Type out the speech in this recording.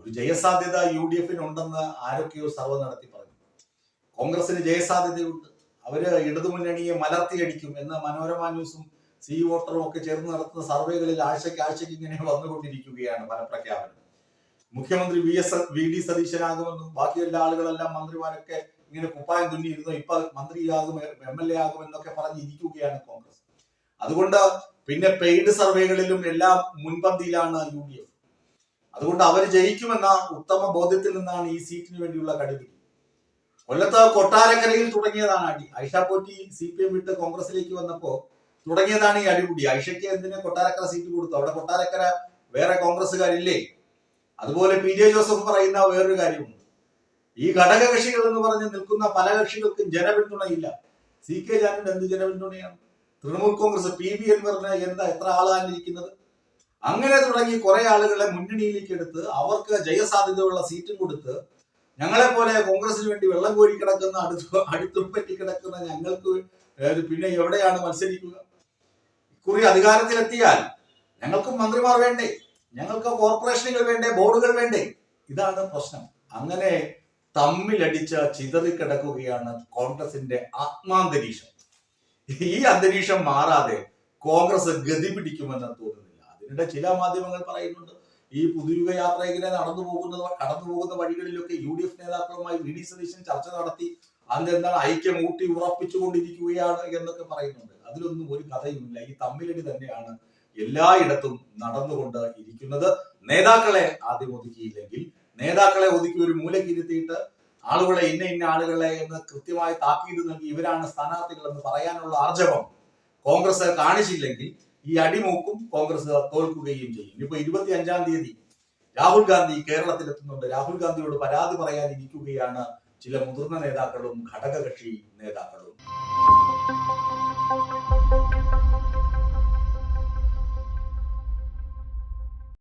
ഒരു ജയസാധ്യത UDF ഉണ്ടെന്ന് ആരൊക്കെയോ സർവ്വ നടത്തി പറഞ്ഞു. കോൺഗ്രസിന് ജയസാധ്യതയുണ്ട്, അവര് ഇടതുമുന്നണിയെ മലർത്തിയടിക്കും എന്ന് മനോരമ ന്യൂസും വോട്ടറും ഒക്കെ ചേർന്ന് നടത്തുന്ന സർവേകളിൽ ആഴ്ചയ്ക്ക് ഇങ്ങനെ വന്നുകൊണ്ടിരിക്കുകയാണ് ഫലപ്രഖ്യാപനം. മുഖ്യമന്ത്രി VD സതീശനാകുമെന്നും ബാക്കി എല്ലാ ആളുകളെല്ലാം മന്ത്രിമാരൊക്കെ ഇങ്ങനെ കുപ്പായം തുന്നിയിരുന്നു, ഇപ്പൊ മന്ത്രിയാകും MLA ആകും എന്നൊക്കെ പറഞ്ഞിരിക്കുകയാണ് കോൺഗ്രസ്. അതുകൊണ്ട് പിന്നെ പെയ്ഡ് സർവേകളിലും എല്ലാം മുൻപന്തിയിലാണ് UDF. അതുകൊണ്ട് അവർ ജയിക്കുമെന്ന ഉത്തമ ബോധ്യത്തിൽ നിന്നാണ് ഈ സീറ്റിന് വേണ്ടിയുള്ള കടുപിടി. കൊല്ലത്ത് കൊട്ടാരക്കരയിൽ തുടങ്ങിയതാണ് അടി. ഐഷ പോറ്റി CPM വിട്ട് കോൺഗ്രസിലേക്ക് വന്നപ്പോ തുടങ്ങിയതാണ് ഈ അടിപിടി. ഐഷയ്ക്ക് എന്തിന് കൊട്ടാരക്കര സീറ്റ് കൊടുത്തു? അവിടെ കൊട്ടാരക്കര വേറെ കോൺഗ്രസ്സുകാരില്ലേ? അതുപോലെ PJ ജോസഫ് പറയുന്ന വേറൊരു കാര്യമുണ്ട്. ഈ ഘടകകക്ഷികൾ എന്ന് പറഞ്ഞ് നിൽക്കുന്ന പല കക്ഷികൾക്കും ജനപിന്തുണയില്ല. CK ജാനുവിന് എന്ത് ജനപിന്തുണയാണ്? തൃണമൂൽ കോൺഗ്രസ് PV അൻവറിന് എത്ര ആളാണ് ഇരിക്കുന്നത്? അങ്ങനെ തുടങ്ങി കുറെ ആളുകളെ മുന്നണിയിലേക്ക് എടുത്ത് അവർക്ക് ജയസാധ്യതയുള്ള സീറ്റും കൊടുത്ത് ഞങ്ങളെ പോലെ കോൺഗ്രസിന് വേണ്ടി വെള്ളം കോരി കിടക്കുന്ന അടുത്തുപറ്റി കിടക്കുന്ന ഞങ്ങൾക്ക് പിന്നെ എവിടെയാണ് മത്സരിക്കുക? ഇക്കുറി അധികാരത്തിലെത്തിയാൽ ഞങ്ങൾക്കും മന്ത്രിമാർ വേണ്ടേ, ഞങ്ങൾക്ക് കോർപ്പറേഷനുകൾ വേണ്ടേ, ബോർഡുകൾ വേണ്ടേ? ഇതാണ് പ്രശ്നം. അങ്ങനെ തമ്മിലടിച്ച് ചിതറിക്കിടക്കുകയാണ് കോൺഗ്രസിന്റെ ആത്മാന്തരീക്ഷം. ഈ അന്തരീക്ഷം മാറാതെ കോൺഗ്രസ് ഗതി പിടിക്കുമെന്ന് തോന്നുന്നില്ല. അതിനിടെ ചില മാധ്യമങ്ങൾ പറയുന്നുണ്ട്, ഈ പുതുയുഗ യാത്ര ഇങ്ങനെ കടന്നു പോകുന്ന വഴികളിലൊക്കെ UDF നേതാക്കളുമായി VD സതീശൻ ചർച്ച നടത്തി അതെന്താണ് ഐക്യം ഊട്ടി ഉറപ്പിച്ചുകൊണ്ടിരിക്കുകയാണ് എന്നൊക്കെ പറയുന്നുണ്ട്. അതിലൊന്നും ഒരു കഥയുമില്ല. ഈ തമ്മിലടി തന്നെയാണ് എല്ലായിടത്തും നടന്നുകൊണ്ട് ഇരിക്കുന്നത്. നേതാക്കളെ ആദ്യം ഒതുക്കിയില്ലെങ്കിൽ, നേതാക്കളെ ഒതുക്കി ഒരു മൂലക്കിരുത്തിയിട്ട് ആളുകളെ ഇന്ന ആളുകളെ എന്ന് കൃത്യമായി താക്കീത് നൽകി ഇവരാണ് സ്ഥാനാർത്ഥികൾ എന്ന് പറയാനുള്ള ആർജവം കോൺഗ്രസ് കാണിച്ചില്ലെങ്കിൽ ഈ അടിമൂക്കും കോൺഗ്രസ് തോൽക്കുകയും ചെയ്യും. ഇനിയിപ്പോ 25-ാം തീയതി രാഹുൽ ഗാന്ധി കേരളത്തിലെത്തുന്നുണ്ട്. രാഹുൽ ഗാന്ധിയോട് പരാതി പറയാനിരിക്കുകയാണ് ചില മുതിർന്ന നേതാക്കളും ഘടകകക്ഷി നേതാക്കളും.